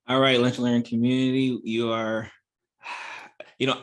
All right, Lunch and Learn community,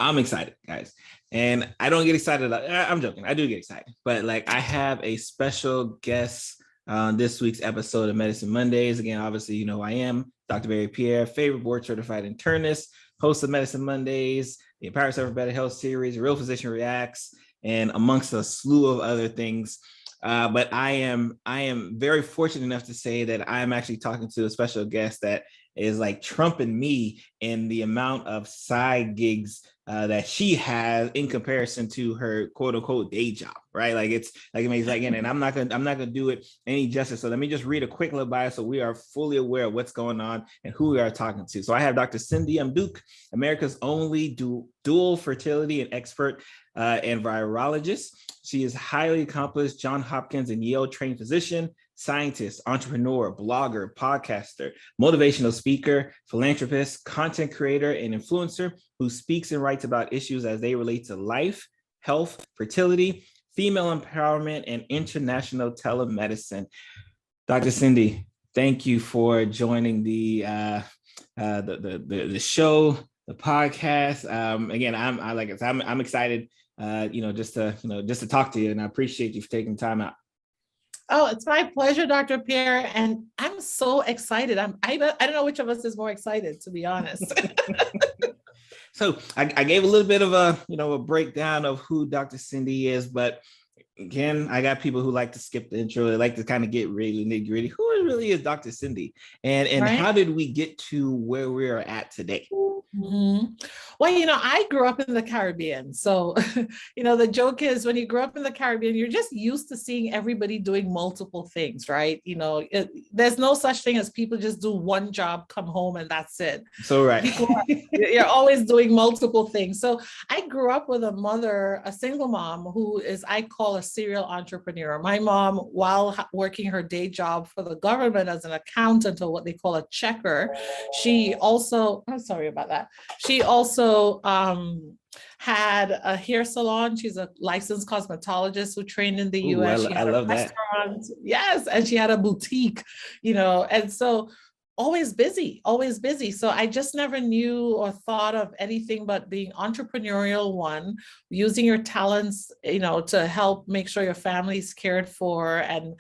I'm excited, guys. And I don't get excited. I'm joking. I do get excited. But like, I have a special guest on this week's episode of Medicine Mondays. Again, obviously, you know who I am, Dr. Pierre, favorite board certified internist, host of Medicine Mondays, the Empower Yourself for Better Health series, Real Physician Reacts, and amongst a slew of other things. But I am very fortunate enough to say that I'm actually talking to a special guest that is like trumping me in the amount of side gigs that she has in comparison to her quote unquote day job, right? Like it's like amazing. Again, and I'm not gonna do it any justice. So let me just read a quick little bio so we are fully aware of what's going on and who we are talking to. So I have Dr. Cindy M. Duke, America's only dual fertility and expert and virologist. She is highly accomplished Johns Hopkins and Yale trained physician, scientist, entrepreneur, blogger, podcaster, motivational speaker, philanthropist, content creator, and influencer who speaks and writes about issues as they relate to life, health, fertility, female empowerment, and international telemedicine. Dr. Cindy, thank you for joining the show, the podcast. Again, I'm excited. Just to talk to you, and I appreciate you for taking time out. Oh, it's my pleasure, Dr. Pierre, and I'm so excited. I don't know which of us is more excited, to be honest. So I gave a little bit of a breakdown of who Dr. Cindy is, but again, I got people who like to skip the intro. They like to kind of get really nitty gritty. Who really is Dr. Cindy, and right? How did we get to where we are at today? Mm-hmm. Well, I grew up in the Caribbean. So, the joke is when you grow up in the Caribbean, you're just used to seeing everybody doing multiple things, right? There's no such thing as people just do one job, come home, and that's it. So, right. You're always doing multiple things. So I grew up with a single mom who is, I call a serial entrepreneur. My mom, while working her day job for the government as an accountant or what they call a checker, she also, I'm sorry about that. She also had a hair salon. She's a licensed cosmetologist who trained in the US. She had a restaurant. Yes. And she had a boutique, and so always busy. So I just never knew or thought of anything but being entrepreneurial, one, using your talents, to help make sure your family's cared for and,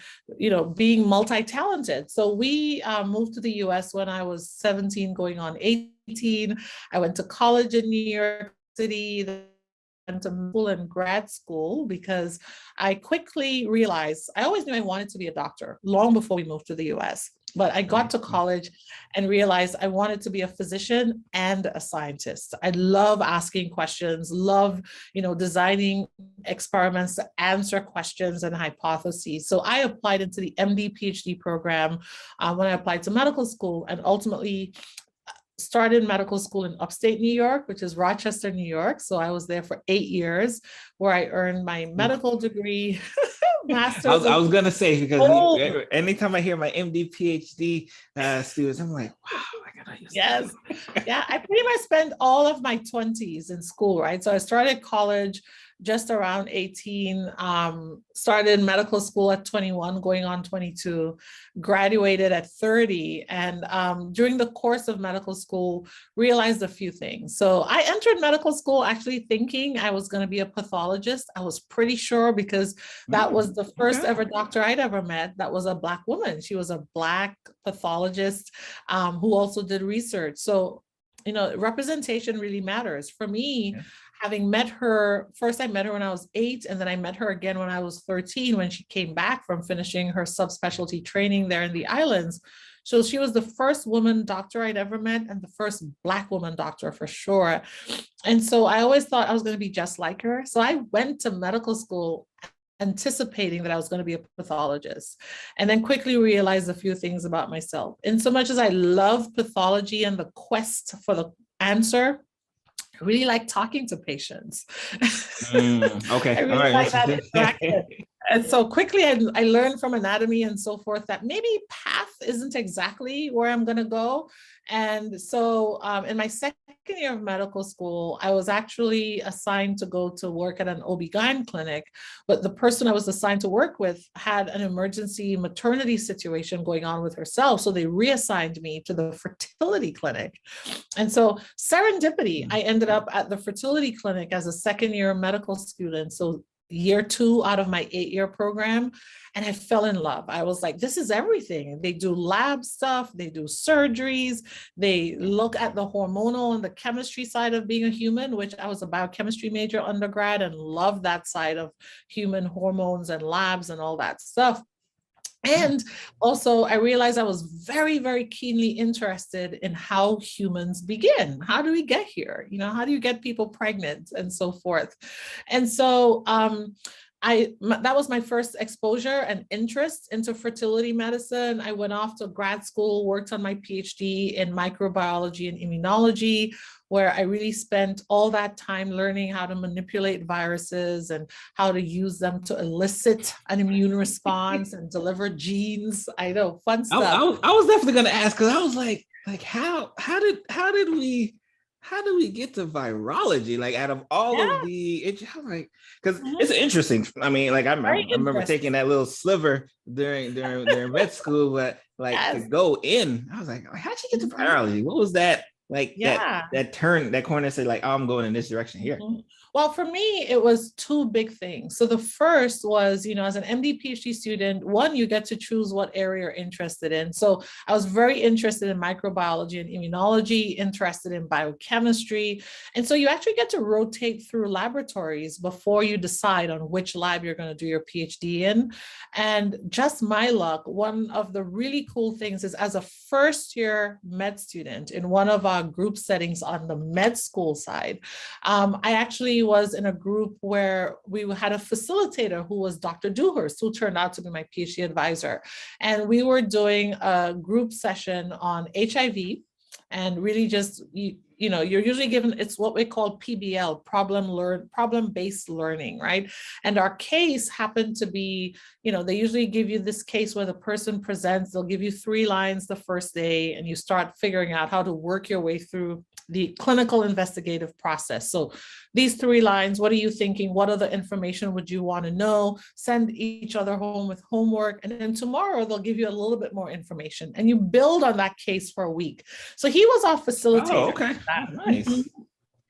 being multi-talented. So we moved to the US when I was 17, going on 18. I went to college in New York City, went to school and grad school because I quickly realized I always knew I wanted to be a doctor long before we moved to the US. But I got to college and realized I wanted to be a physician and a scientist. I love asking questions, love, designing experiments to answer questions and hypotheses. So I applied into the MD PhD program when I applied to medical school, and ultimately started medical school in upstate New York, which is Rochester, New York. So I was there for 8 years, where I earned my medical degree. Master's. I was gonna say, because anytime I hear my MD PhD students, I'm like, wow, I gotta use yes. Yeah, I pretty much spent all of my 20s in school, right? So I started college just around 18, started medical school at 21, going on 22, graduated at 30. And during the course of medical school, realized a few things. So I entered medical school actually thinking I was going to be a pathologist. I was pretty sure, because that was the first ever doctor I'd ever met. That was a Black woman. She was a Black pathologist who also did research. So, representation really matters. For me, having met her, first I met her when I was 8, and then I met her again when I was 13, when she came back from finishing her subspecialty training there in the islands. So she was the first woman doctor I'd ever met, and the first Black woman doctor for sure. And so I always thought I was going to be just like her. So I went to medical school anticipating that I was going to be a pathologist, and then quickly realized a few things about myself. In so much as I love pathology and the quest for the answer, I really like talking to patients. Okay. I really like that interaction. And so quickly I learned from anatomy and so forth that maybe path isn't exactly where I'm going to go. And so in my second year of medical school, I was actually assigned to go to work at an OB-GYN clinic, but the person I was assigned to work with had an emergency maternity situation going on with herself. So they reassigned me to the fertility clinic. And so serendipity, I ended up at the fertility clinic as a second year medical student. So year 2 out of my 8-year program. And I fell in love. I was like, this is everything. They do lab stuff, they do surgeries, they look at the hormonal and the chemistry side of being a human, which I was a biochemistry major undergrad and loved that side of human hormones and labs and all that stuff. And also, I realized I was very, very keenly interested in how humans begin. How do we get here? You know, how do you get people pregnant and so forth? And so that was my first exposure and interest into fertility medicine. I went off to grad school, worked on my PhD in microbiology and immunology, where I really spent all that time learning how to manipulate viruses and how to use them to elicit an immune response and deliver genes. I know, fun stuff. I was definitely going to ask, because I was like how did we get to virology? Like, out of all of the, I was like, because it's interesting. I mean, like, I remember taking that little sliver during med school, but like to go in, I was like, how'd you get to virology? What was that? Like that turn, that corner said like, oh, I'm going in this direction here. Well, for me, it was 2 big things. So the first was, you know, as an MD PhD student, one, you get to choose what area you're interested in. So I was very interested in microbiology and immunology, interested in biochemistry. And so you actually get to rotate through laboratories before you decide on which lab you're going to do your PhD in. And just my luck, one of the really cool things is, as a first year med student in one of our group settings on the med school side, I actually was in a group where we had a facilitator who was Dr. Dewhurst, who turned out to be my PhD advisor. And we were doing a group session on HIV, and really just, you know, you're usually given, it's what we call PBL, problem-based learning, right? And our case happened to be, you know, they usually give you this case where the person presents, they'll give you 3 lines the first day, and you start figuring out how to work your way through the clinical investigative process. So these 3 lines, what are you thinking? What other information would you want to know? Send each other home with homework. And then tomorrow they'll give you a little bit more information, and you build on that case for a week. So he was our facilitator. Oh, okay. Nice.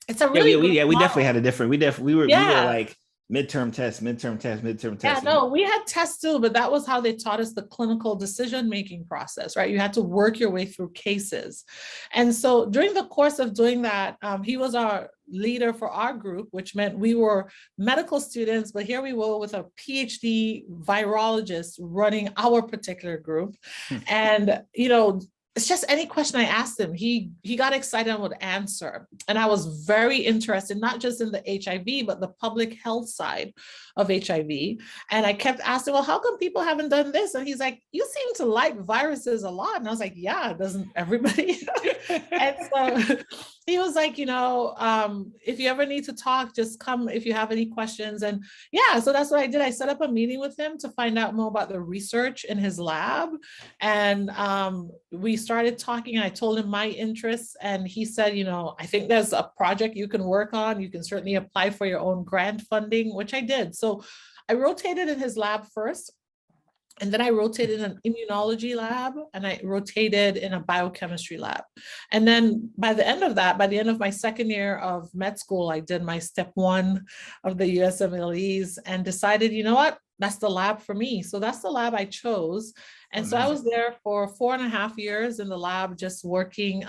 It's a really we definitely had a different, we were like midterm test. Yeah, no, we had tests too, but that was how they taught us the clinical decision-making process, right? You had to work your way through cases. And so during the course of doing that, he was our leader for our group, which meant we were medical students, but here we were with a PhD virologist running our particular group. And, you know, it's just any question I asked him, he got excited and would answer. And I was very interested, not just in the HIV, but the public health side of HIV. And I kept asking, well, how come people haven't done this? And he's like, you seem to like viruses a lot. And I was like, yeah, doesn't everybody? And so he was like, you know, if you ever need to talk, just come if you have any questions. And yeah, so that's what I did. I set up a meeting with him to find out more about the research in his lab. And we started talking, and I told him my interests. And he said, you know, I think there's a project you can work on. You can certainly apply for your own grant funding, which I did. So I rotated in his lab first. And then I rotated in an immunology lab, and I rotated in a biochemistry lab. And then by the end of that, by the end of my second year of med school, I did my step 1 of the USMLEs and decided, you know what, that's the lab for me. So that's the lab I chose. And so I was there for 4.5 years in the lab, just working.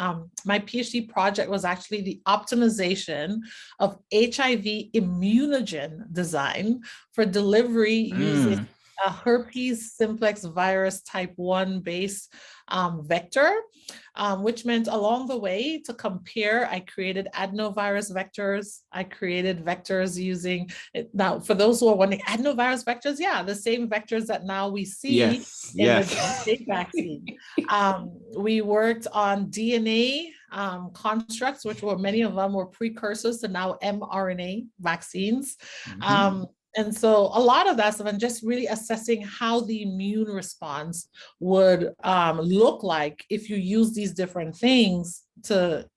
My PhD project was actually the optimization of HIV immunogen design for delivery using a herpes simplex virus type 1 base vector, which meant along the way to compare, I created adenovirus vectors. I created vectors using, now for those who are wondering, adenovirus vectors, yeah, the same vectors that now we see in the vaccine. We worked on DNA constructs, which were, many of them were precursors to now mRNA vaccines. And so a lot of that stuff, and just really assessing how the immune response would look like if you use these different things to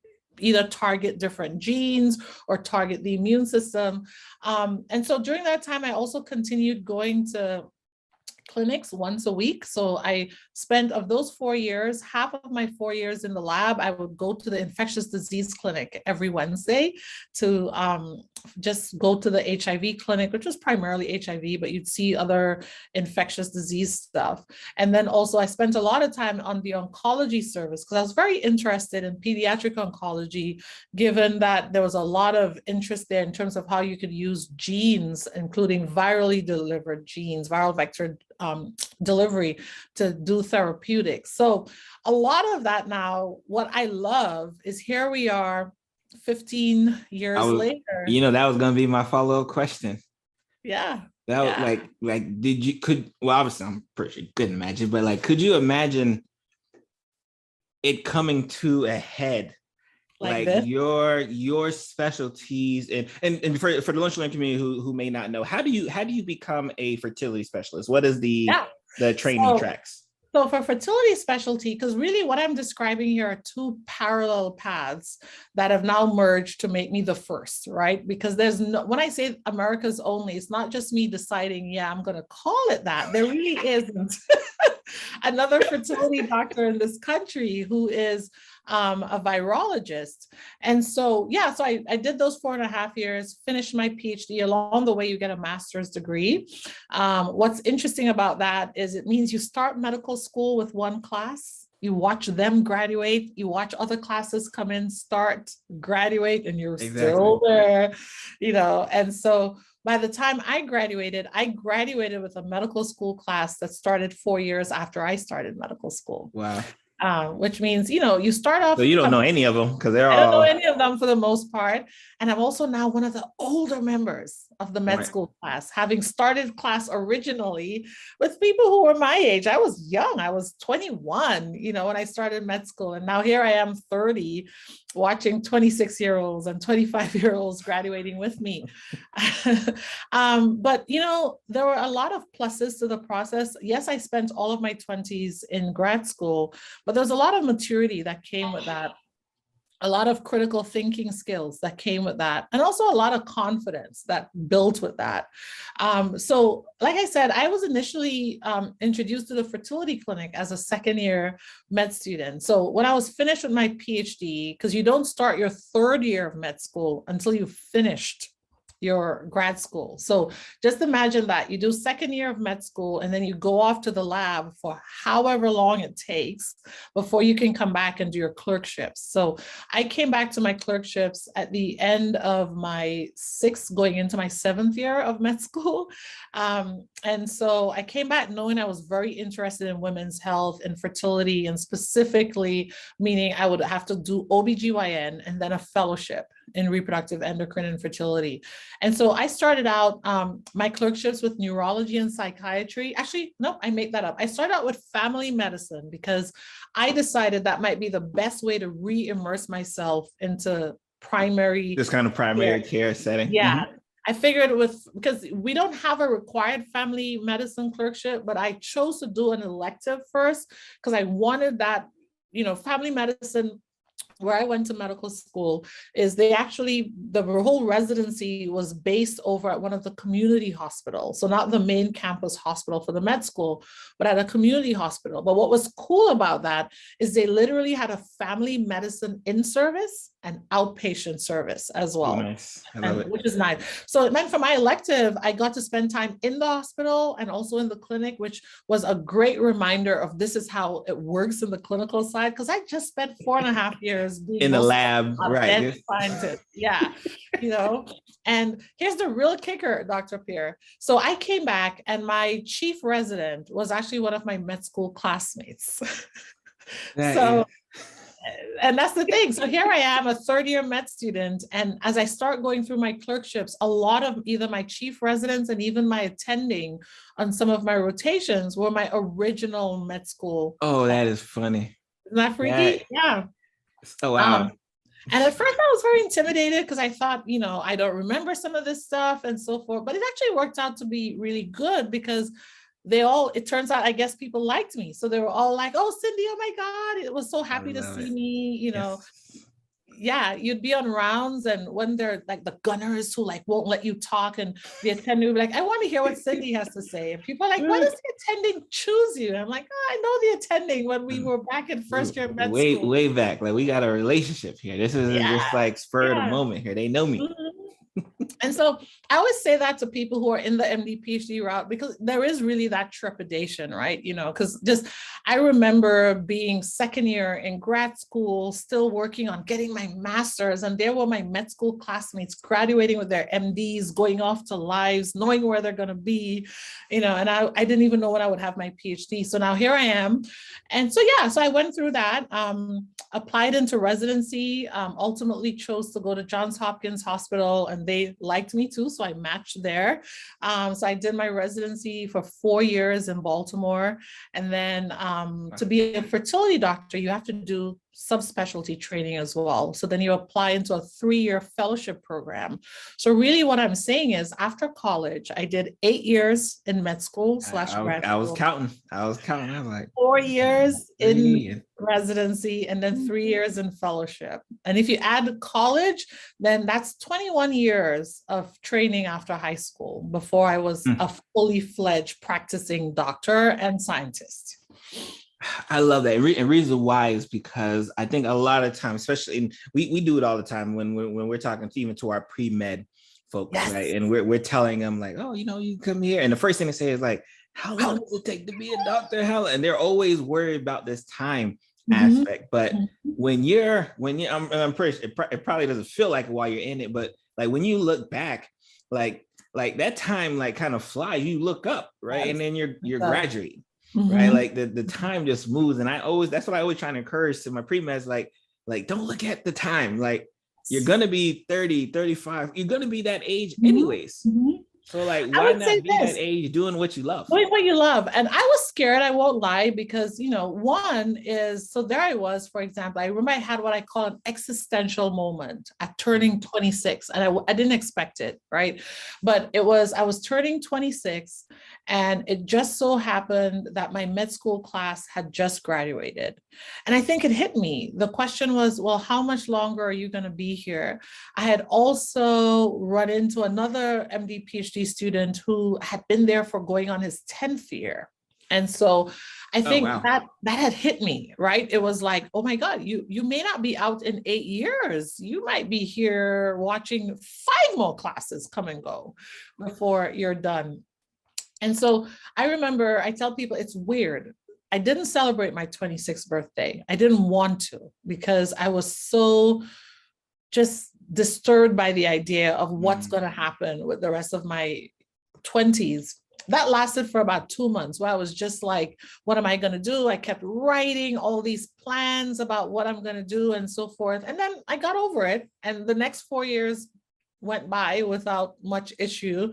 either target different genes or target the immune system. And so during that time, I also continued going to clinics once a week. So I spent, of those 4 years, half of my 4 years in the lab, I would go to the infectious disease clinic every Wednesday to just go to the HIV clinic, which was primarily HIV, but you'd see other infectious disease stuff. And then also I spent a lot of time on the oncology service because I was very interested in pediatric oncology, given that there was a lot of interest there in terms of how you could use genes, including virally delivered genes, viral vector delivery, to do therapeutics. So a lot of that now, what I love is here we are 15 years later. That was going to be my follow-up question. Yeah. That was well, obviously I'm pretty sure you couldn't imagine, but like, could you imagine it coming to a head? Like your specialties and for the lunch learning community who may not know, how do you become a fertility specialist? What is the training tracks? So for fertility specialty, because really what I'm describing here are two parallel paths that have now merged to make me the first, right? Because there's no, when I say America's only, it's not just me deciding, yeah, I'm going to call it that. There really isn't another fertility doctor in this country who is a virologist. And so, so I did those 4.5 years, finished my PhD. Along the way, you get a master's degree. What's interesting about that is it means you start medical school with one class, you watch them graduate, you watch other classes come in, start, graduate, and you're still there, and so by the time I graduated with a medical school class that started 4 years after I started medical school. Wow. Which means, you start off. So you don't know any of them because I don't know any of them for the most part. And I'm also now one of the older members of the med school class, having started class originally with people who were my age. I was young. I was 21, when I started med school. And now here I am 30, watching 26-year-olds and 25-year-olds graduating with me. But, there were a lot of pluses to the process. Yes, I spent all of my 20s in grad school, but there's a lot of maturity that came with that. A lot of critical thinking skills that came with that, and also a lot of confidence that built with that. So like I said, I was initially introduced to the fertility clinic as a second-year med student. So when I was finished with my PhD, because you don't start your third year of med school until you've finished your grad school. So just imagine that you do second year of med school and then you go off to the lab for however long it takes before you can come back and do your clerkships. So I came back to my clerkships at the end of my 6th, going into my 7th year of med school. And so I came back knowing I was very interested in women's health and fertility, and specifically meaning I would have to do OBGYN and then a fellowship in reproductive endocrine and fertility. And so I started out my clerkships with neurology and psychiatry. Actually, no, I make that up. I started out with family medicine because I decided that might be the best way to re-immerse myself into this kind of primary care setting. Yeah. Mm-hmm. I figured because we don't have a required family medicine clerkship, but I chose to do an elective first because I wanted that, family medicine, where I went to medical school, is the whole residency was based over at one of the community hospitals. So not the main campus hospital for the med school, but at a community hospital. But what was cool about that is they literally had a family medicine in-service and outpatient service as well. Oh, nice. I love it. Which is nice. So it meant for my elective, I got to spend time in the hospital and also in the clinic, which was a great reminder of this is how it works in the clinical side. Because I just spent 4.5 years being in the lab, right? Scientist. Yeah. And here's the real kicker, Dr. Pierre. So I came back and my chief resident was actually one of my med school classmates. And that's the thing. So here I am, a third-year med student. And as I start going through my clerkships, a lot of either my chief residents and even my attending on some of my rotations were my original med school. Oh, that is funny. Isn't that freaky? Yeah. Oh, wow. And at first I was very intimidated because I thought, I don't remember some of this stuff and so forth, but it actually worked out to be really good because it turns out, I guess people liked me. So they were all like, oh, Cindy, oh my God, it was so happy to see me, Yes. Yeah, you'd be on rounds, and when they're like the gunners who like won't let you talk, and the attending would be like, I want to hear what Cindy has to say. And people are like, why does the attending choose you? And I'm like, oh, I know the attending when we were back in first year med school. Way back. Like we got a relationship here. This isn't just like spur of the moment here. They know me. And so I always say that to people who are in the MD PhD route, because there is really that trepidation, right? Because I remember being second year in grad school, still working on getting my master's, and there were my med school classmates graduating with their MDs, going off to lives, knowing where they're going to be, and I didn't even know when I would have my PhD. So now here I am. And so, so I went through that, applied into residency, ultimately chose to go to Johns Hopkins Hospital, and they liked me too. So I matched there. So I did my residency for 4 years in Baltimore. And then to be a fertility doctor, you have to do subspecialty training as well. So then you apply into a 3-year fellowship program. So really what I'm saying is after college, I did 8 years in med school / grad school. I was counting. I was like 4 years in residency, and then 3 years in fellowship. And if you add college, then that's 21 years of training after high school before I was a fully fledged practicing doctor and scientist. I love that. And reason why is because I think a lot of times, especially we do it all the time when we're talking even to our pre-med folks, right? And we're telling them like, oh, you come here. And the first thing they say is like, how long does it take to be a doctor? And they're always worried about this time aspect. But when you're, I'm pretty sure it probably doesn't feel like it while you're in it, but like when you look back, like that time like kind of flies, you look up, right? And then you're graduating. Right, like the time just moves, and that's what I always try to encourage to my pre-meds, like don't look at the time, like you're gonna be 30, 35, you're gonna be that age anyways. So like, why not be that age doing what you love? Doing what you love. And I was scared, I won't lie, because, one is, so there I was, for example, I remember I had what I call an existential moment at turning 26, and I didn't expect it, right? But I was turning 26, and it just so happened that my med school class had just graduated. And I think it hit me. The question was, well, how much longer are you going to be here? I had also run into another MD PhD student who had been there for going on his 10th year. And so I think that had hit me, right? It was like, oh my God, you may not be out in 8 years. You might be here watching 5 more classes come and go before you're done. And so I remember, I tell people it's weird. I didn't celebrate my 26th birthday. I didn't want to, because I was so just disturbed by the idea of what's going to happen with the rest of my 20s. That lasted for about 2 months, where I was just like, what am I going to do? I kept writing all these plans about what I'm going to do and so forth. And then I got over it. And the next 4 years went by without much issue.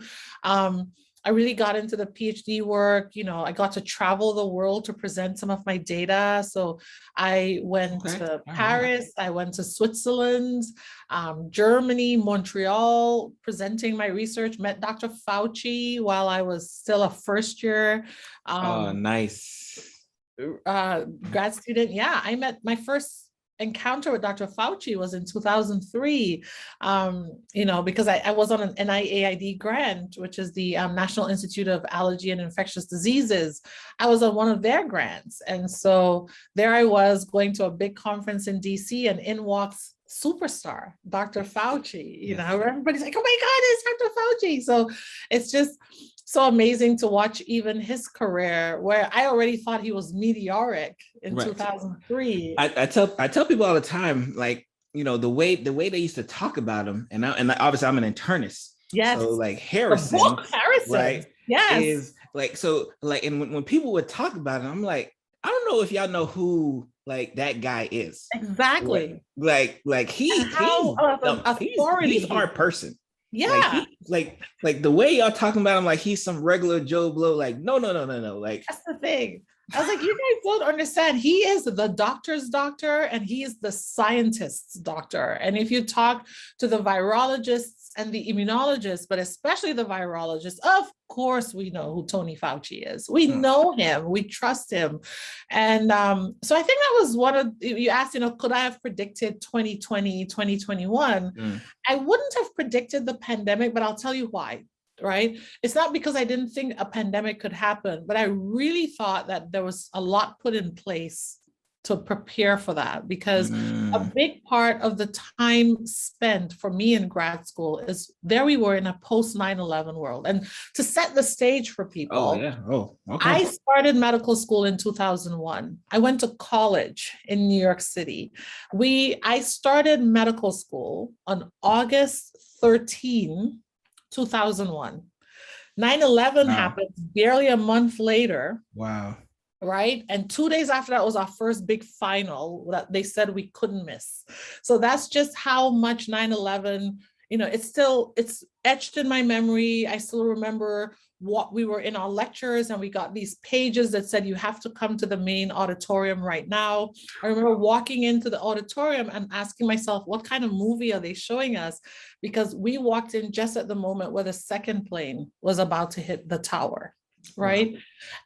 I really got into the PhD work. I got to travel the world to present some of my data. So I went to Paris, I went to Switzerland, Germany, Montreal, presenting my research, met Dr. Fauci while I was still a first year. Nice. Grad student. Yeah, I met my first encounter with Dr. Fauci was in 2003, because I was on an NIAID grant, which is the National Institute of Allergy and Infectious Diseases. I was on one of their grants. And so there I was going to a big conference in DC, and in walks superstar, Dr. Fauci, everybody's like, oh my God, it's Dr. Fauci. So it's just so amazing to watch even his career, where I already thought he was meteoric in 2003. I tell people all the time, like, the way they used to talk about him, and obviously I'm an internist. Yes. So like Harrison, right? Yes. Is like, so like, and when people would talk about him, I'm like, I don't know if y'all know who like that guy is. Exactly. Like he's our person. Yeah. Like the way y'all talking about him, like he's some regular Joe Blow. Like, no. Like, that's the thing. I was like, you guys don't understand. He is the doctor's doctor and he is the scientist's doctor. And if you talk to the virologists and the immunologists, but especially the virologists, of course, we know who Tony Fauci is. We know him, we trust him. And so I think that was one of, you asked, could I have predicted 2020, 2021? I wouldn't have predicted the pandemic, but I'll tell you why. Right? It's not because I didn't think a pandemic could happen, but I really thought that there was a lot put in place to prepare for that, because a big part of the time spent for me in grad school is there we were in a post 9/11 world. And to set the stage for people, I started medical school in 2001. I went to college in New York City. I started medical school on August 13, 2001. 9/11 happened barely a month later. Wow. Right. And 2 days after that was our first big final that they said we couldn't miss. So that's just how much 9/11, it's etched in my memory. I still remember what we were in our lectures and we got these pages that said, you have to come to the main auditorium right now. I remember walking into the auditorium and asking myself, what kind of movie are they showing us? Because we walked in just at the moment where the second plane was about to hit the tower. Right. Wow.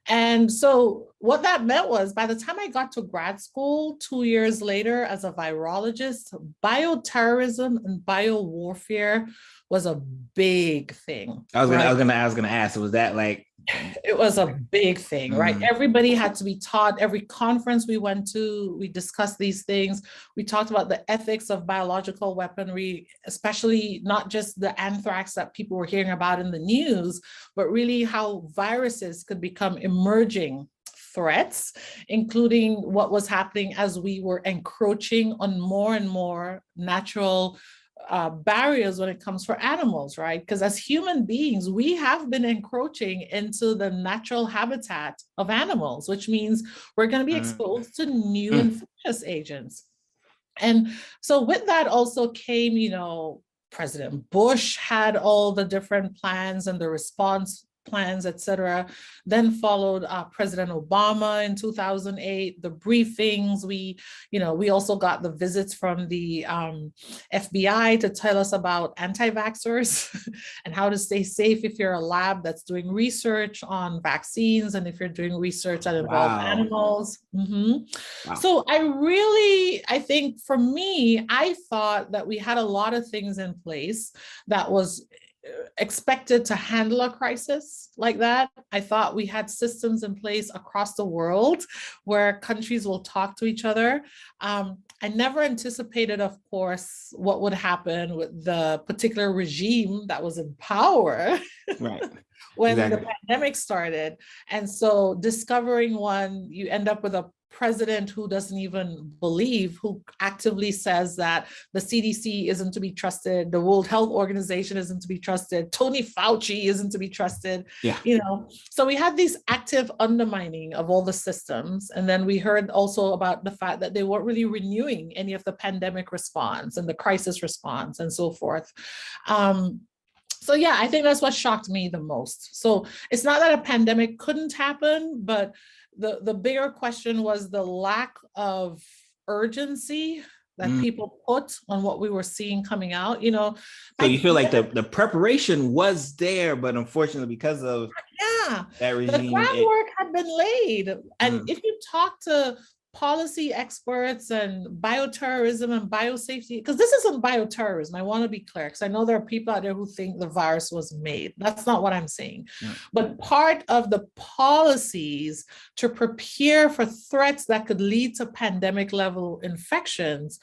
And so what that meant was by the time I got to grad school 2 years later as a virologist, bioterrorism and biowarfare was a big thing. I was gonna ask, was that like? It was a big thing, right? Everybody had to be taught. Every conference we went to, we discussed these things. We talked about the ethics of biological weaponry, especially not just the anthrax that people were hearing about in the news, but really how viruses could become emerging threats, including what was happening as we were encroaching on more and more natural barriers when it comes for animals, right? Because as human beings, we have been encroaching into the natural habitat of animals, which means we're going to be exposed to new infectious agents. And so with that also came, President Bush had all the different plans and the response plans, et cetera. Then followed President Obama in 2008, the briefings. We also got the visits from the FBI to tell us about anti-vaxxers and how to stay safe if you're a lab that's doing research on vaccines and if you're doing research that involves animals. Wow. So I think for me, I thought that we had a lot of things in place that was expected to handle a crisis like that. I thought we had systems in place across the world where countries will talk to each other. I never anticipated, of course, what would happen with the particular regime that was in power. Right. When the pandemic started. And so discovering one, you end up with a president who doesn't even believe, who actively says that the CDC isn't to be trusted, the World Health Organization isn't to be trusted, Tony Fauci isn't to be trusted. Yeah. So we had these active undermining of all the systems. And then we heard also about the fact that they weren't really renewing any of the pandemic response and the crisis response and so forth. So yeah, I think that's what shocked me the most. So it's not that a pandemic couldn't happen, but the bigger question was the lack of urgency that people put on what we were seeing coming out. So you feel like the preparation was there, but unfortunately because of that regime, the groundwork had been laid. And if you talk to policy experts and bioterrorism and biosafety, because this isn't bioterrorism, I want to be clear, because I know there are people out there who think the virus was made. That's not what I'm saying. But part of the policies to prepare for threats that could lead to pandemic level infections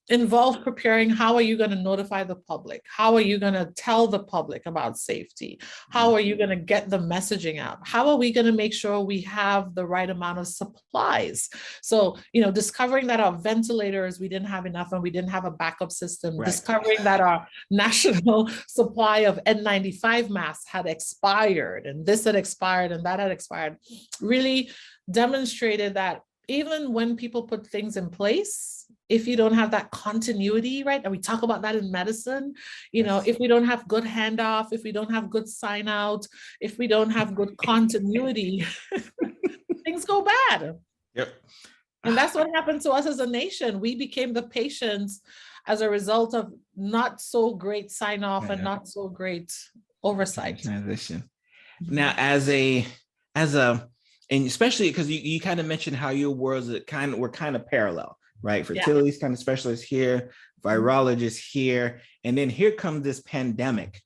involve preparing. How are you going to notify the public? How are you going to tell the public about safety? How are you going to get the messaging out? How are we going to make sure we have the right amount of supplies? So, discovering that our ventilators, we didn't have enough and we didn't have a backup system, discovering that our national supply of N95 masks had expired and this had expired and that had expired, really demonstrated that even when people put things in place, if you don't have that continuity, right? And we talk about that in medicine, if we don't have good handoff, if we don't have good sign out, if we don't have good continuity, things things go bad. Yep. And that's what happened to us as a nation. We became the patients as a result of not so great sign off and not so great oversight. Transition. Now, and especially because you kind of mentioned how your worlds were kind of parallel, right? Fertility kind of specialist here, virologist here, and then here comes this pandemic,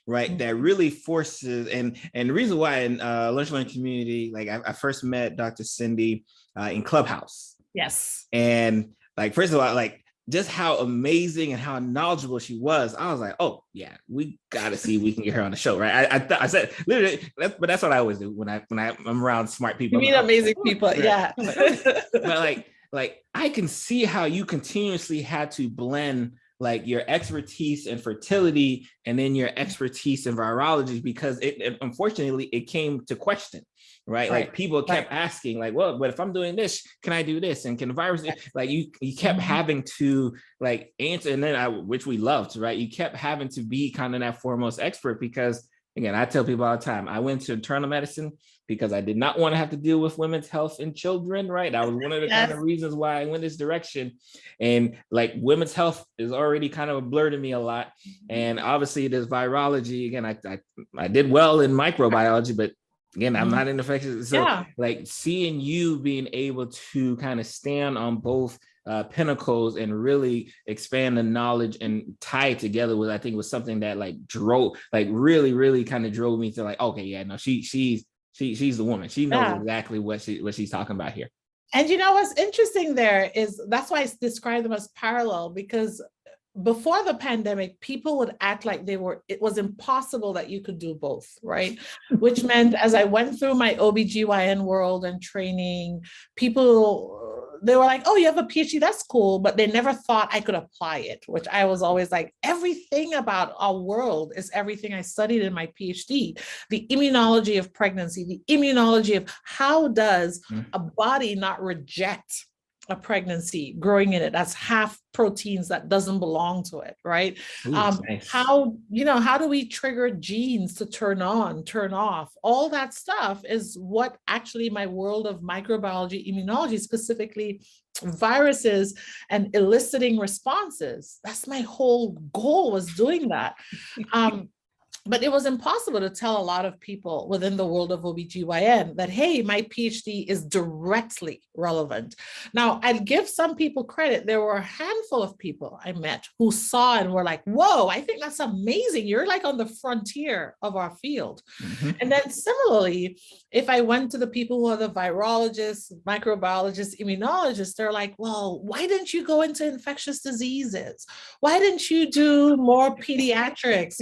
right? That really forces, and the reason why in Lunch Learning community, like I first met Dr. Cindy in Clubhouse. Yes. And like, first of all, like just how amazing and how knowledgeable she was. I was like, oh yeah, we got to see if we can get her on the show, right? I said literally, but that's what I always do when I'm around smart people. You meet amazing people, right? Yeah. But like I can see how you continuously had to blend like your expertise in fertility and then your expertise in virology, because it unfortunately it came to question, right? Like people kept asking like, well, but if I'm doing this, can I do this? And can the virus, like you kept having to like answer, and then which we loved, right? You kept having to be kind of that foremost expert, because again, I tell people all the time, I went to internal medicine because I did not want to have to deal with women's health and children, right? That was one of the kind of reasons why I went this direction. And like women's health is already kind of a blur to me a lot. And obviously there's virology. Again, I did well in microbiology, but again, I'm not in infectious. So like seeing you being able to kind of stand on both pinnacles and really expand the knowledge and tie it together I think was something that like really kind of drove me to like, okay, yeah, no, she's the woman. She knows exactly what she's talking about here. And you know what's interesting there is that's why I describe them as parallel, because before the pandemic, people would act like it was impossible that you could do both, right? Which meant as I went through my OBGYN world and training, they were like, oh, you have a PhD, that's cool. But they never thought I could apply it, which I was always like, everything about our world is everything I studied in my PhD. The immunology of pregnancy, the immunology of how does a body not reject a pregnancy growing in it that's half proteins that doesn't belong to it, right? Nice. How do we trigger genes to turn on, turn off? All that stuff is what actually my world of microbiology, immunology, specifically viruses and eliciting responses. That's my whole goal, was doing that. But it was impossible to tell a lot of people within the world of OBGYN that, hey, my PhD is directly relevant. Now, I'd give some people credit. There were a handful of people I met who saw and were like, whoa, I think that's amazing. You're like on the frontier of our field. And then similarly, if I went to the people who are the virologists, microbiologists, immunologists, they're like, well, why didn't you go into infectious diseases? Why didn't you do more pediatrics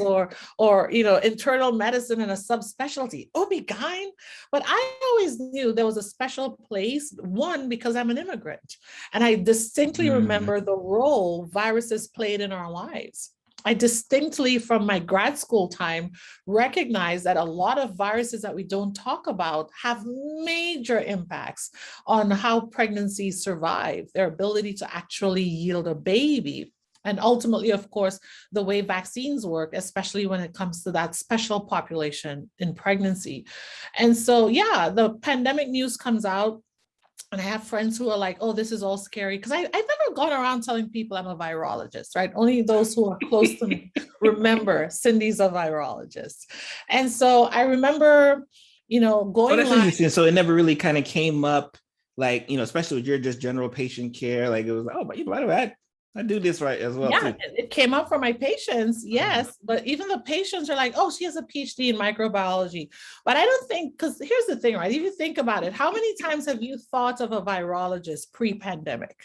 or internal medicine and a subspecialty, OB-GYN? But I always knew there was a special place, one, because I'm an immigrant. And I distinctly remember the role viruses played in our lives. I distinctly, from my grad school time, recognized that a lot of viruses that we don't talk about have major impacts on how pregnancies survive, their ability to actually yield a baby. And ultimately, of course, the way vaccines work, especially when it comes to that special population in pregnancy. And so, the pandemic news comes out, and I have friends who are like, oh, this is all scary. Because I've never gone around telling people I'm a virologist, right? Only those who are close to me remember Cindy's a virologist. And so I remember, going that's interesting. So it never really kind of came up, like, especially with your just general patient care. Like it was like, oh, but by the way, I do this right as well. Yeah, too. It came up for my patients, yes, but even the patients are like, oh, she has a PhD in microbiology. But I don't think, because here's the thing, right? If you think about it, how many times have you thought of a virologist pre-pandemic?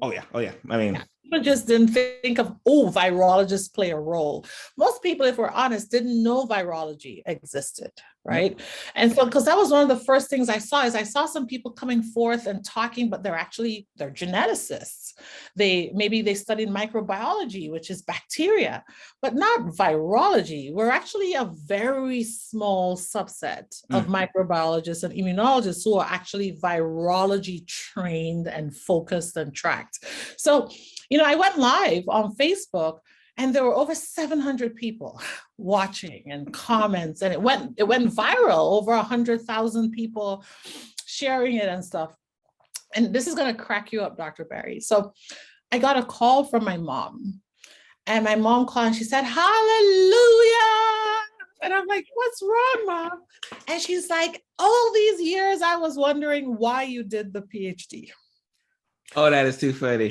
Oh yeah. I mean, people just didn't think of, virologists play a role. Most people, if we're honest, didn't know virology existed, right? And so, because that was one of the first things I saw some people coming forth and talking, but they're geneticists. Maybe they studied microbiology, which is bacteria, but not virology. We're actually a very small subset of microbiologists and immunologists who are actually virology trained and focused and tracked. So, I went live on Facebook, and there were over 700 people watching and comments, and it went viral. Over 100,000 people sharing it and stuff. And this is going to crack you up, Dr. Barry. So I got a call from my mom, and my mom called and she said, hallelujah. And I'm like, what's wrong, Mom? And she's like, all these years I was wondering why you did the PhD. Oh, that is too funny.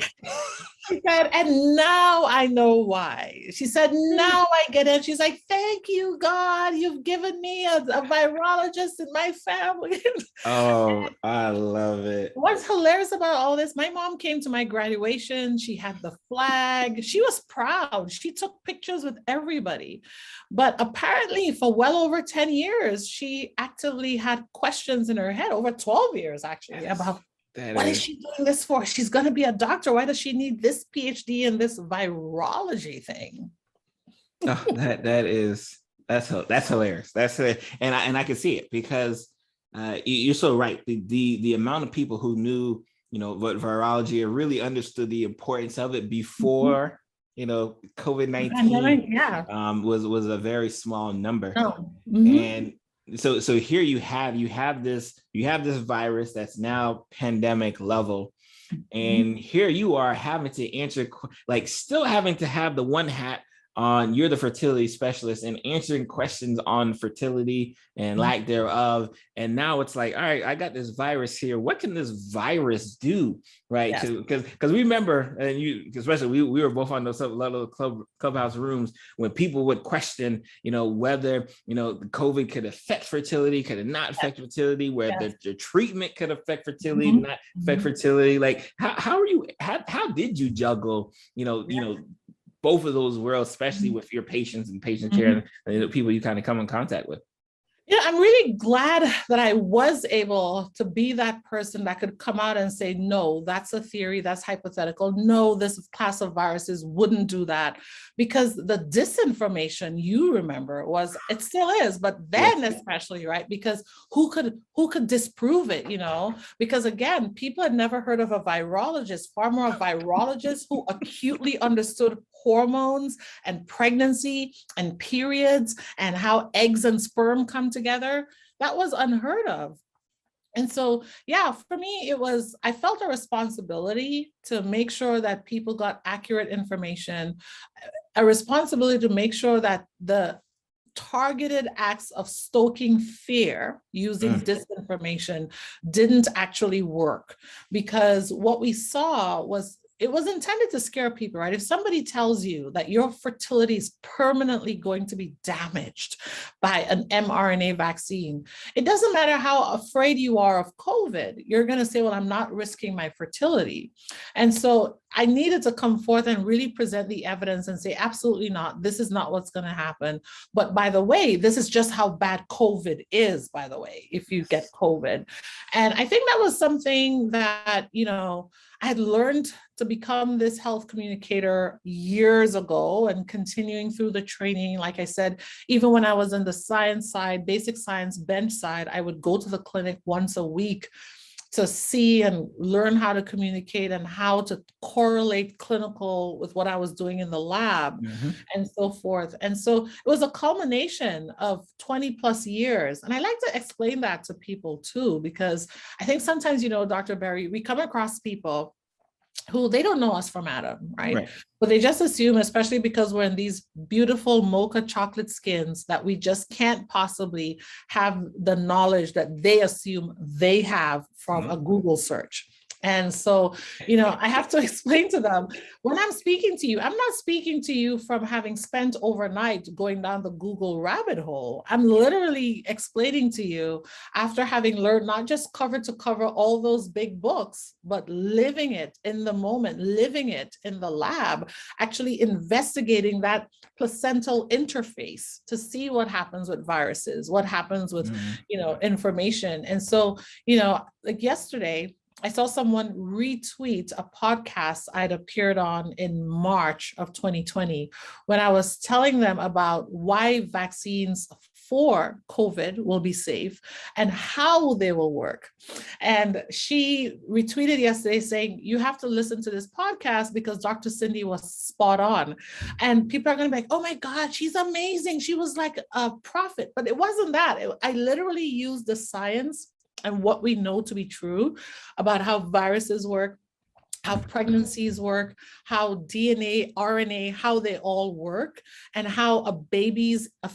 She said, and now I know why. She said, now I get it. She's like, thank you, God. You've given me a virologist in my family. Oh, I love it. What's hilarious about all this, my mom came to my graduation. She had the flag. She was proud. She took pictures with everybody. But apparently for well over 10 years, she actively had questions in her head, over 12 years actually, about what is she doing this for? She's going to be a doctor. Why does she need this PhD in this virology thing? Oh, that's hilarious. And I can see it, because you're so right. The amount of people who knew, what virology, or really understood the importance of it before, COVID-19 was a very small number. Oh. And so here you have this virus that's now pandemic level, and here you are having to answer, still having to have the one hat on. You're the fertility specialist and answering questions on fertility and lack thereof. And now it's like, all right, I got this virus here. What can this virus do? Right. Yes. Because we remember, and you, especially we were both on those little clubhouse rooms when people would question, whether, COVID could affect fertility, could it not affect fertility, whether the treatment could affect fertility, not affect fertility. Like, how did you juggle, both of those worlds, especially with your patients and patient care and the people you kind of come in contact with? Yeah, I'm really glad that I was able to be that person that could come out and say, no, that's a theory, that's hypothetical. No, this class of viruses wouldn't do that. Because the disinformation, you remember, it still is, but then especially, right? Because who could disprove it, Because again, people had never heard of a virologist, far more a virologist who acutely understood hormones and pregnancy and periods and how eggs and sperm come together. That was unheard of. And so, for me, I felt a responsibility to make sure that people got accurate information, a responsibility to make sure that the targeted acts of stoking fear using disinformation didn't actually work. Because what we saw was, it was intended to scare people, right? If somebody tells you that your fertility is permanently going to be damaged by an mRNA vaccine, it doesn't matter how afraid you are of COVID, you're going to say, well, I'm not risking my fertility. And so I needed to come forth and really present the evidence and say, absolutely not. This is not what's going to happen. But by the way, this is just how bad COVID is, by the way, if you get COVID. And I think that was something that, I had learned to become this health communicator years ago, and continuing through the training. Like I said, even when I was on the science side, basic science bench side, I would go to the clinic once a week to see and learn how to communicate and how to correlate clinical with what I was doing in the lab and so forth. And so it was a culmination of 20 plus years. And I like to explain that to people too, because I think sometimes, Dr. Barry, we come across people who they don't know us from Adam, right? But they just assume, especially because we're in these beautiful mocha chocolate skins, that we just can't possibly have the knowledge that they assume they have from a Google search. And so, I have to explain to them, when I'm speaking to you, I'm not speaking to you from having spent overnight going down the Google rabbit hole. I'm literally explaining to you after having learned not just cover to cover all those big books, but living it in the moment, living it in the lab, actually investigating that placental interface to see what happens with viruses, what happens with, information. And so, like yesterday, I saw someone retweet a podcast I'd appeared on in March of 2020, when I was telling them about why vaccines for COVID will be safe and how they will work. And she retweeted yesterday saying, you have to listen to this podcast because Dr. Cindy was spot on. And people are going to be like, oh my God, she's amazing. She was like a prophet. But it wasn't that. I literally used the science and what we know to be true about how viruses work, how pregnancies work, how DNA, RNA, how they all work, and how a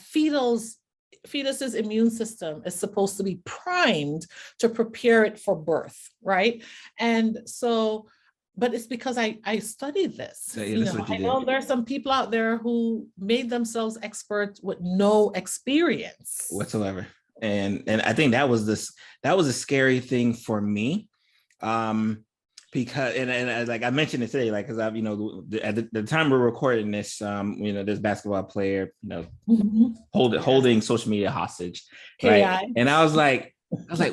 fetus's immune system is supposed to be primed to prepare it for birth, right? And so, but it's because I studied this. So, yeah, I know there are some people out there who made themselves experts with no experience whatsoever. And I think that was a scary thing for me. Because and like I mentioned it today, like because I've at the time we're recording this, this basketball player, holding social media hostage, right? And I was like,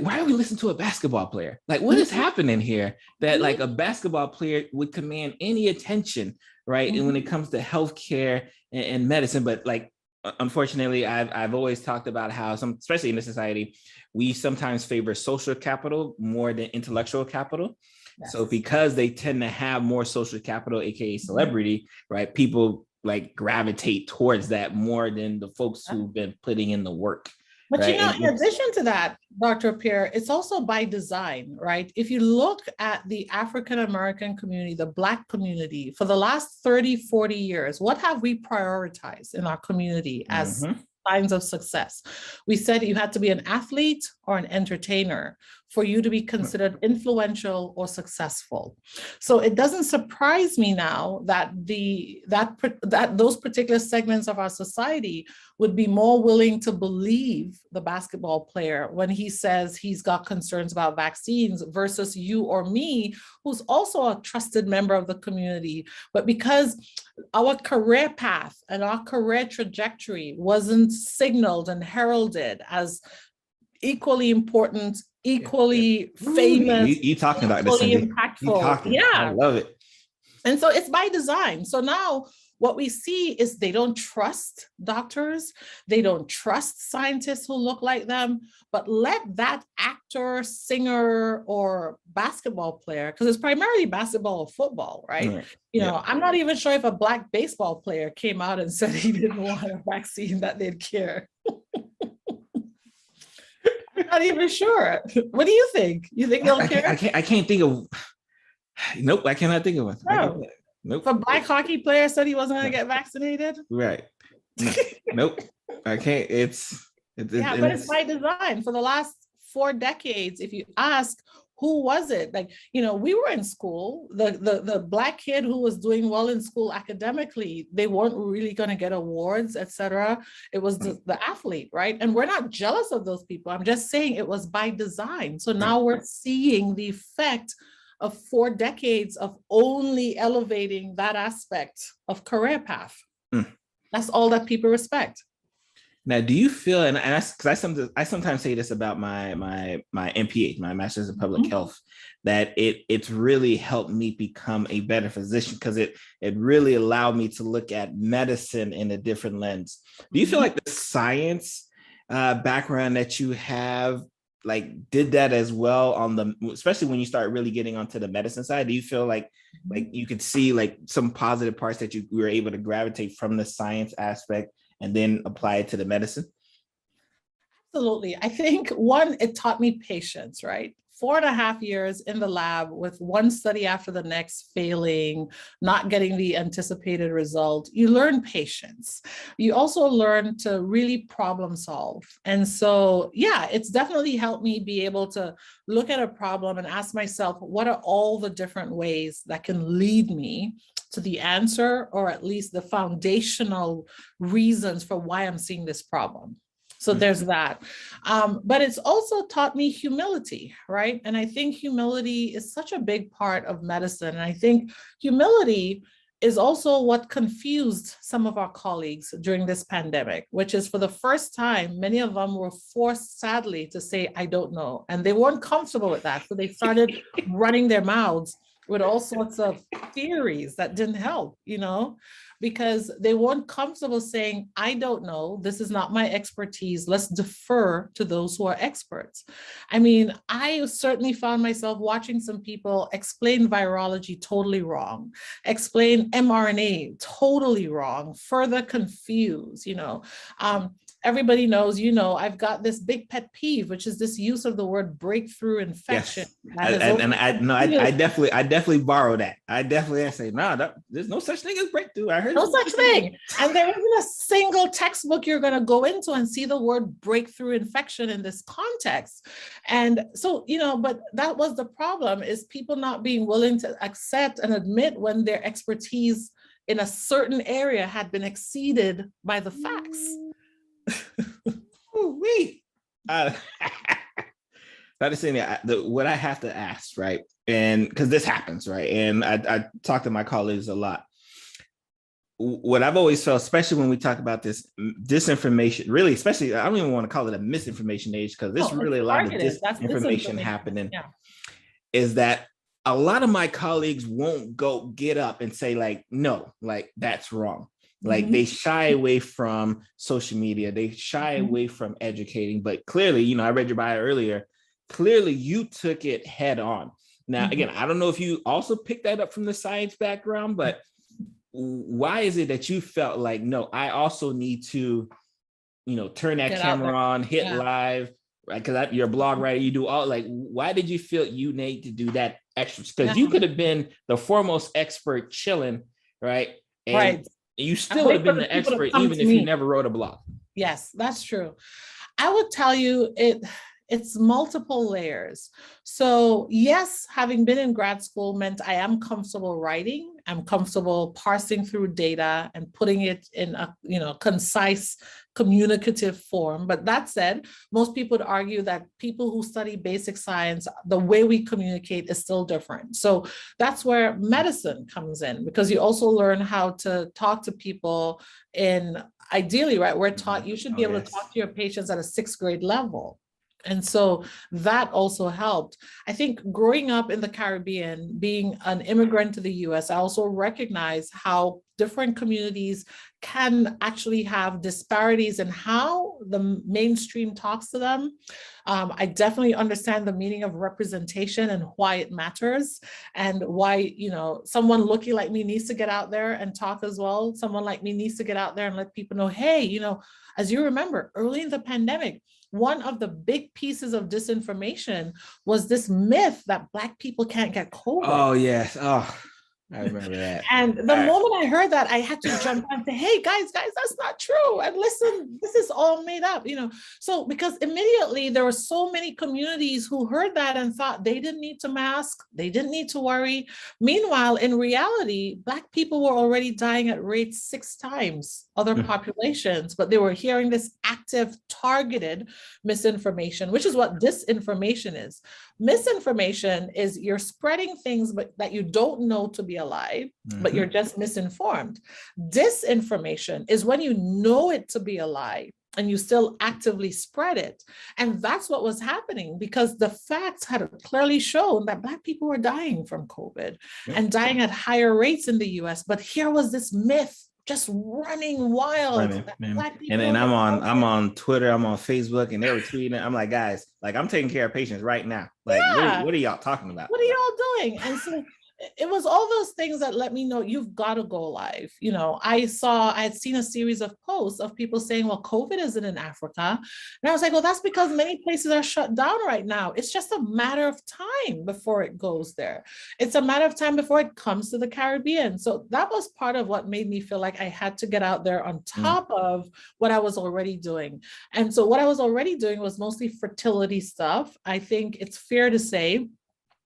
why are we listening to a basketball player? Like, what is happening here? That like a basketball player would command any attention, right? And when it comes to healthcare and medicine, but like unfortunately, I've always talked about how especially in this society, we sometimes favor social capital more than intellectual capital. Yes. So because they tend to have more social capital, aka celebrity, right? People like gravitate towards that more than the folks who've been putting in the work. But right? In addition to that, Dr. Pierre, it's also by design, right? If you look at the African-American community, the Black community, for the last 30, 40 years, what have we prioritized in our community as signs of success? We said you had to be an athlete or an entertainer for you to be considered influential or successful. So it doesn't surprise me now that those particular segments of our society would be more willing to believe the basketball player when he says he's got concerns about vaccines versus you or me, who's also a trusted member of the community. But because our career path and our career trajectory wasn't signaled and heralded as equally important, equally famous, you talking about this, impactful. Yeah, I love it. And so it's by design. So now what we see is they don't trust doctors, they don't trust scientists who look like them, but let that actor, singer, or basketball player, because it's primarily basketball or football, right? I'm not even sure if a Black baseball player came out and said he didn't want a vaccine that they'd care. Not even sure. What do you think? You think they'll care? I can't think of. Nope, I cannot think of one. No. Nope. If a Black hockey player said he wasn't going to get vaccinated, right? Nope, I can't. But it's by design. For the last 4 decades, if you ask, who was it? Like, we were in school. The Black kid who was doing well in school academically, they weren't really going to get awards, etc. It was the athlete, right? And we're not jealous of those people. I'm just saying it was by design. So now we're seeing the effect of 4 decades of only elevating that aspect of career path. That's all that people respect. Now, do you feel, and because I sometimes say this about my MPH, my Master's in Public Health, that it's really helped me become a better physician because it really allowed me to look at medicine in a different lens. Do you feel like the science background that you have did that as well especially when you start really getting onto the medicine side? Do you feel like you could see some positive parts that you were able to gravitate from the science aspect and then apply it to the medicine? Absolutely. I think one, it taught me patience, right? 4.5 years in the lab with one study after the next failing, not getting the anticipated result. You learn patience. You also learn to really problem solve. And so, it's definitely helped me be able to look at a problem and ask myself, what are all the different ways that can lead me to the answer, or at least the foundational reasons for why I'm seeing this problem? So there's that. But it's also taught me humility, right? And I think humility is such a big part of medicine. And I think humility is also what confused some of our colleagues during this pandemic, which is for the first time, many of them were forced, sadly, to say, I don't know. And they weren't comfortable with that. So they started running their mouths with all sorts of theories that didn't help, because they weren't comfortable saying, I don't know, this is not my expertise, let's defer to those who are experts. I mean, I certainly found myself watching some people explain virology totally wrong, explain mRNA totally wrong, further confuse, everybody knows, I've got this big pet peeve, which is this use of the word breakthrough infection. Yes. I definitely borrow that. I definitely say, no, there's no such thing as breakthrough. I heard no such thing. And there isn't a single textbook you're going to go into and see the word breakthrough infection in this context. And so, but that was the problem, is people not being willing to accept and admit when their expertise in a certain area had been exceeded by the facts. What I have to ask, right? And because this happens, right? And I talk to my colleagues a lot. What I've always felt, especially when we talk about this disinformation, really, especially, I don't even want to call it a misinformation age, because there's really a lot of disinformation happening, is that a lot of my colleagues won't get up and say, like, no, like, that's wrong. Like, they shy away from social media. They shy away from educating. But clearly, I read your bio earlier. Clearly, you took it head on. Now, again, I don't know if you also picked that up from the science background, but why is it that you felt like, no, I also need to, turn that camera on, hit live, right? Because you're a blog writer, you do all, like, why did you feel you need to do that extra? Because you could have been the foremost expert chilling, right? And you still would have been the expert even if you never wrote a blog. Yes, that's true. I would tell you it's multiple layers. So yes, having been in grad school meant I am comfortable writing. I'm comfortable parsing through data and putting it in a concise, communicative form. But that said, most people would argue that people who study basic science, the way we communicate is still different. So that's where medicine comes in, because you also learn how to talk to people ideally, right? We're taught you should be able to talk to your patients at a 6th grade level. And so that also helped. I think growing up in the Caribbean, being an immigrant to the US, I also recognize how different communities can actually have disparities in how the mainstream talks to them. I definitely understand the meaning of representation and why it matters, and why, someone looking like me needs to get out there and talk as well. Someone like me needs to get out there and let people know, hey, as you remember, early in the pandemic, one of the big pieces of disinformation was this myth that Black people can't get COVID. Oh, yes. Oh, I remember that. And the moment I heard that, I had to jump on and say, hey, guys, that's not true. And listen, this is all made up, So because immediately there were so many communities who heard that and thought they didn't need to mask, they didn't need to worry. Meanwhile, in reality, Black people were already dying at rates 6 times other populations, but they were hearing this active, targeted misinformation, which is what disinformation is. Misinformation is you're spreading things that you don't know to be a lie, but you're just misinformed. Disinformation is when you know it to be a lie and you still actively spread it. And that's what was happening, because the facts had clearly shown that Black people were dying from COVID and dying at higher rates in the US. But here was this myth just running wild. And I'm on Twitter, I'm on Facebook, and they were tweeting. I'm like, guys, like, I'm taking care of patients right now. Like, what are y'all talking about? What are y'all doing? And so it was all those things that let me know you've got to go live. I had seen a series of posts of people saying, well, COVID isn't in Africa. And I was like, well, that's because many places are shut down right now. It's just a matter of time before it goes there. It's a matter of time before it comes to the Caribbean. So that was part of what made me feel like I had to get out there on top of what I was already doing. And so what I was already doing was mostly fertility stuff. I think it's fair to say,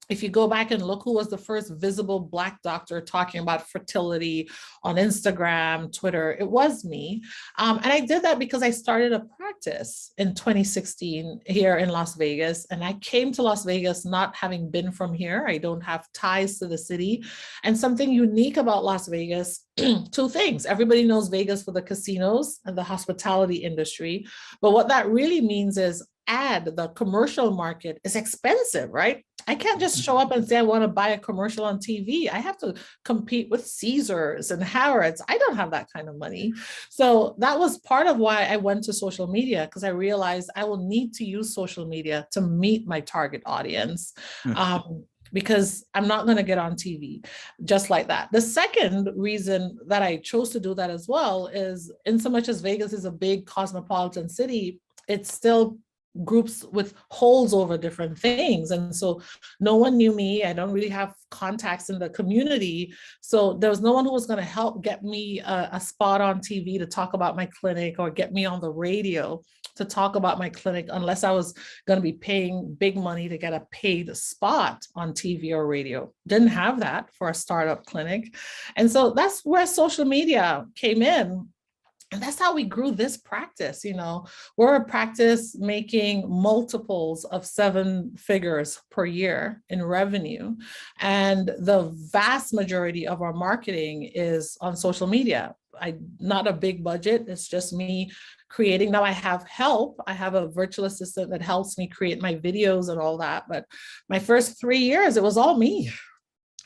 if you go back and look who was the first visible Black doctor talking about fertility on Instagram, Twitter, it was me. And I did that because I started a practice in 2016 here in Las Vegas. And I came to Las Vegas not having been from here. I don't have ties to the city. And something unique about Las Vegas, 2 things. Everybody knows Vegas for the casinos and the hospitality industry. But what that really means is the commercial market is expensive, right? I can't just show up and say I want to buy a commercial on TV. I have to compete with Caesars and Harrods. I don't have that kind of money. So that was part of why I went to social media, because I realized I will need to use social media to meet my target audience. because I'm not going to get on TV just like that. The second reason that I chose to do that as well is, in so much as Vegas is a big cosmopolitan city, it's still groups with holes over different things. And so no one knew me. I don't really have contacts in the community. So there was no one who was going to help get me a spot on TV to talk about my clinic, or get me on the radio to talk about my clinic, unless I was going to be paying big money to get a paid spot on TV or radio. Didn't have that for a startup clinic. And so that's where social media came in. And that's how we grew this practice. We're a practice making multiples of 7 figures per year in revenue. And the vast majority of our marketing is on social media. Not a big budget. It's just me creating. Now I have help. I have a virtual assistant that helps me create my videos and all that. But my first 3 years, it was all me.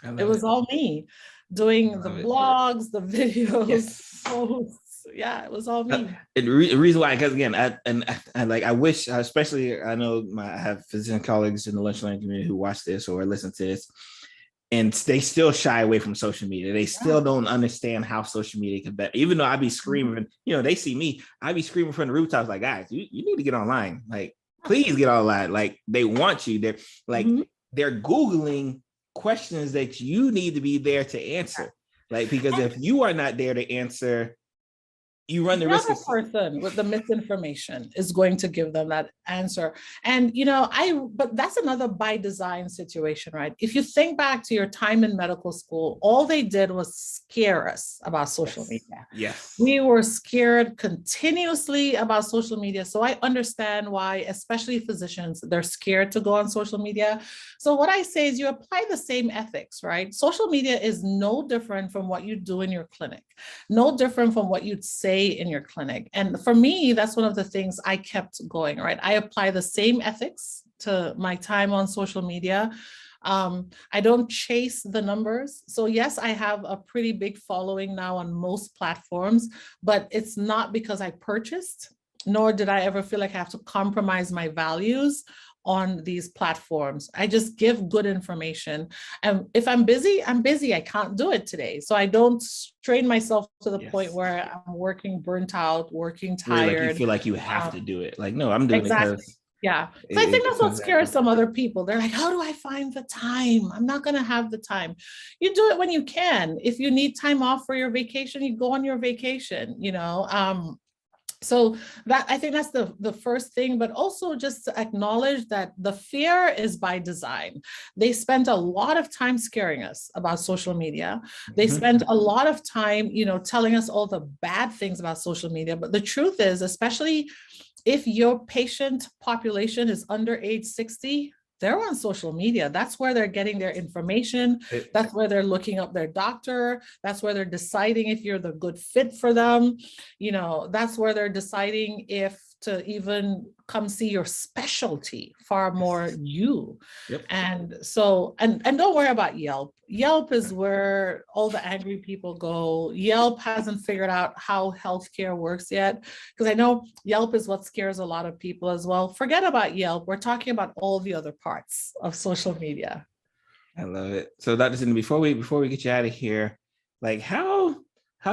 It was all me doing the blogs, the videos, posts. Yeah, it was all me. The reason why, because again, I wish, especially I know I have physician colleagues in the lunch learning community who watch this or listen to this, and they still shy away from social media. They still don't understand how social media can be. Even though I be screaming, they see me, I be screaming from the rooftops like, guys, you need to get online. Like, please get online. Like, they want you. They're like, they're Googling questions that you need to be there to answer. Like, because if you are not there to answer, you run the risk. The person with the misinformation is going to give them that answer. And, but that's another by design situation, right? If you think back to your time in medical school, all they did was scare us about social media. Yes. We were scared continuously about social media. So I understand why, especially physicians, they're scared to go on social media. So what I say is you apply the same ethics, right? Social media is no different from what you do in your clinic, no different from what you'd say in your clinic. And for me, that's one of the things I kept going, right? I apply the same ethics to my time on social media. I don't chase the numbers. So yes, I have a pretty big following now on most platforms, but it's not because I purchased, nor did I ever feel like I have to compromise my values on these platforms. I just give good information. And if I'm busy, I'm busy. I can't do it today. So I don't strain myself to the point where I'm working burnt out, working tired. Really, like you feel like you have to do it. Like, no, I'm doing it because. Yeah. So I think that's what scares some other people. They're like, how do I find the time? I'm not going to have the time. You do it when you can. If you need time off for your vacation, you go on your vacation, So that, I think that's the first thing, but also just to acknowledge that the fear is by design. They spent a lot of time scaring us about social media. They spent a lot of time, telling us all the bad things about social media. But the truth is, especially if your patient population is under age 60, they're on social media. That's where they're getting their information. That's where they're looking up their doctor. That's where they're deciding if you're the good fit for them. That's where they're deciding if to even come see your specialty, far more you. And so, and don't worry about Yelp. Yelp is where all the angry people go. Yelp hasn't figured out how healthcare works yet, because I know Yelp is what scares a lot of people as well. Forget about Yelp. We're talking about all the other parts of social media. I love it. So Dr. Cindy, before we get you out of here, like how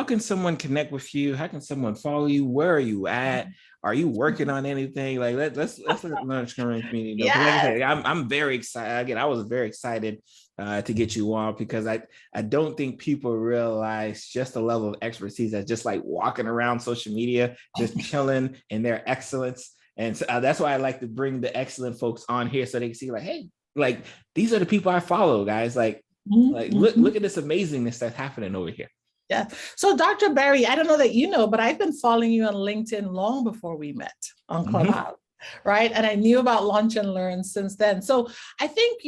can someone connect with you? How can someone follow you? Where are you at? Are you working on anything? Like let's let lunch community know. Like I said, I'm very excited. Again, I was very excited to get you on, because I don't think people realize just the level of expertise that's just like walking around social media, just chilling in their excellence. And so, that's why I like to bring the excellent folks on here, so they can see like, hey, like these are the people I follow, guys. Like look at this amazingness that's happening over here. Yeah. So Dr. Barry, I don't know that but I've been following you on LinkedIn long before we met on Clubhouse. Right. And I knew about Lunch and Learn since then. So I think,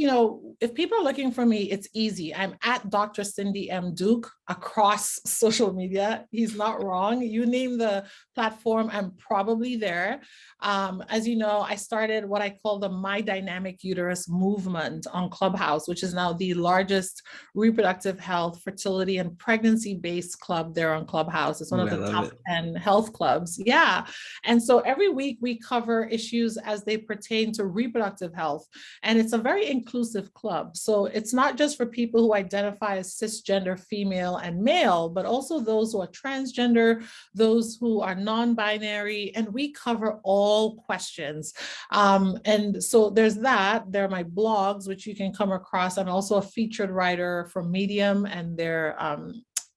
if people are looking for me, it's easy. I'm at Dr. Cindy M. Duke across social media. He's not wrong. You name the platform, I'm probably there. As you know, I started what I call the My Dynamic Uterus movement on Clubhouse, which is now the largest reproductive health, fertility, and pregnancy-based club there on Clubhouse. It's one of the top 10 health clubs. Yeah. And so every week we cover issues issues as they pertain to reproductive health. And it's a very inclusive club. So it's not just for people who identify as cisgender female and male, but also those who are transgender, those who are non-binary, and we cover all questions. And so there's that. There are my blogs, which you can come across. I'm also a featured writer for Medium and their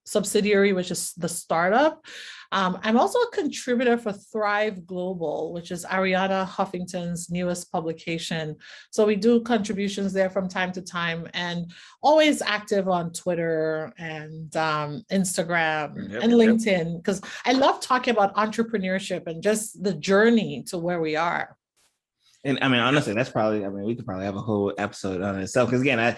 subsidiary, which is The Startup. I'm also a contributor for Thrive Global, which is Ariana Huffington's newest publication. So we do contributions there from time to time, and always active on Twitter and Instagram and LinkedIn, because I love talking about entrepreneurship and just the journey to where we are. And I mean, honestly, that's probably, I mean, we could probably have a whole episode on itself. Cause again,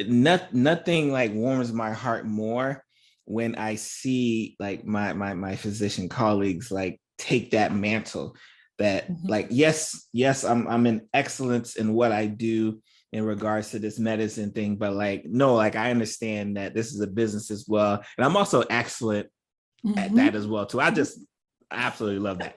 nothing like warms my heart more when I see like my physician colleagues like take that mantle that like, yes, I'm in excellence in what I do in regards to this medicine thing, but like, no, like I understand that this is a business as well. And I'm also excellent at that as well too. I absolutely love that.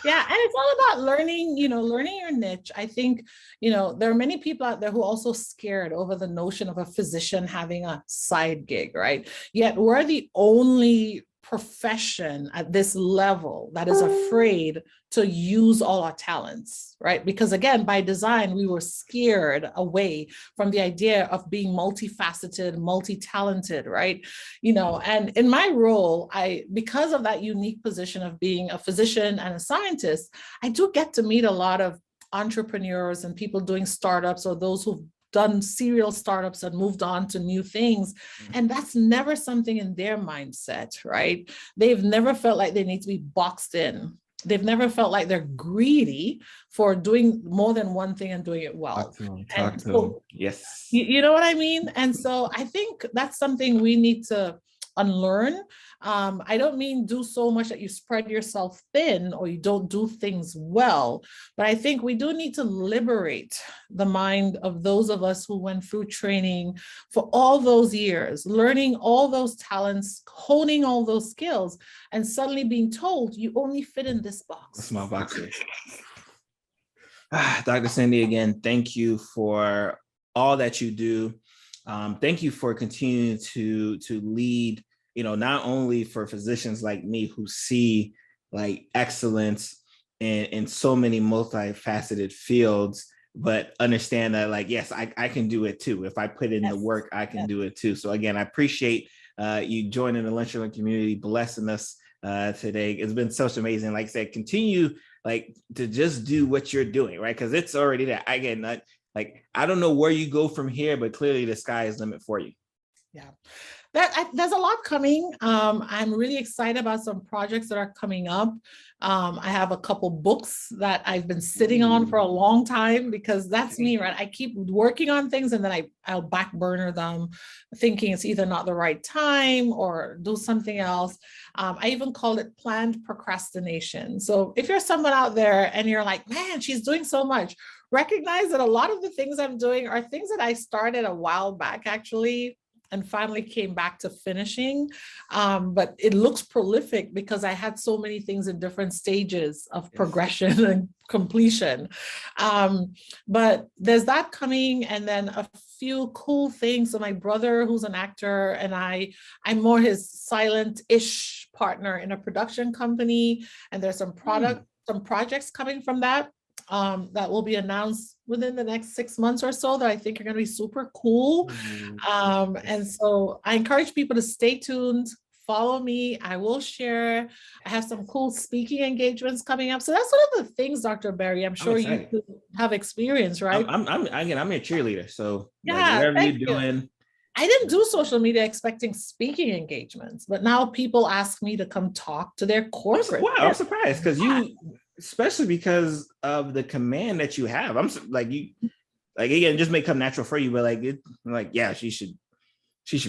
Yeah. And it's all about learning your niche. I think, there are many people out there who are also scared over the notion of a physician having a side gig, right? Yet we're the only profession at this level that is afraid to use all our talents, right? Because again, by design, we were scared away from the idea of being multifaceted, multi-talented, right? And in my role, because of that unique position of being a physician and a scientist, I do get to meet a lot of entrepreneurs and people doing startups, or those who've done serial startups and moved on to new things. And that's never something in their mindset, right? They've never felt like they need to be boxed in. They've never felt like they're greedy for doing more than one thing and doing it well. Talk to them. Yes. You know what I mean? And so I think that's something we need to unlearn. I don't mean do so much that you spread yourself thin or you don't do things well, but I think we do need to liberate the mind of those of us who went through training for all those years, learning all those talents, honing all those skills, and suddenly being told you only fit in this box. Small box. Dr. Cindy, again, thank you for all that you do. Thank you for continuing to lead, not only for physicians like me who see like excellence in so many multifaceted fields, but understand that like, yes, I can do it too. If I put in the work, I can do it too. So again, I appreciate you joining the Lunch and Learn community, blessing us today. It's been such amazing. Like I said, continue like to just do what you're doing, right? Because it's already there. Again, I don't know where you go from here, but clearly the sky is the limit for you. Yeah. There's a lot coming. I'm really excited about some projects that are coming up. I have a couple books that I've been sitting on for a long time, because that's me, right? I keep working on things and then I'll back burner them, thinking it's either not the right time or do something else. I even call it planned procrastination. So if you're someone out there and you're like, man, she's doing so much, recognize that a lot of the things I'm doing are things that I started a while back, actually, and finally came back to finishing. But it looks prolific because I had so many things in different stages of progression and completion. But there's that coming, and then a few cool things. So my brother, who's an actor, and I'm more his silent-ish partner in a production company. And there's some projects coming from that. That will be announced within the next 6 months or so that I think are going to be super cool. And so I encourage people to stay tuned, follow me. I will share. I have some cool speaking engagements coming up. So that's one of the things, Dr. Berry, I'm sure you have experience, right? I'm a cheerleader. So yeah, whatever you're doing. I didn't do social media expecting speaking engagements, but now people ask me to come talk to their corporate. Wow, I'm surprised because especially because of the command that you have. I'm like, again, it just may come natural for you, but yeah, she should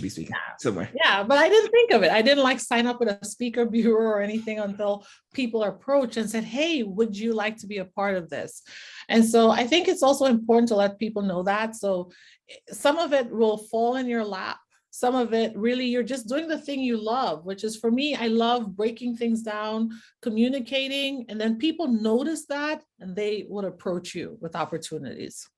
be speaking somewhere. Yeah, but I didn't think of it. I didn't sign up with a speaker bureau or anything until people approached and said, hey, would you like to be a part of this? And so I think it's also important to let people know that. So some of it will fall in your lap some of it really you're just doing the thing you love, which is, for me, I love breaking things down, communicating, and then people notice that and they would approach you with opportunities.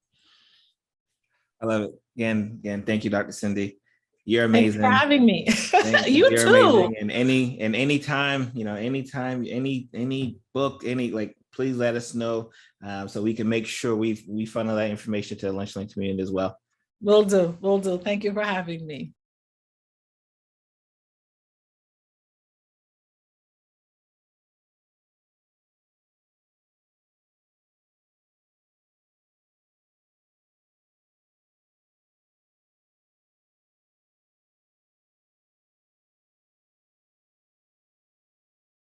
I love it. Again, thank you, Dr. Cindy. You're Thanks amazing. for having me. You're too. amazing. And any time, any book, please let us know, so we can make sure we funnel that information to the Lunch Lane community as well. Will do. Thank you for having me.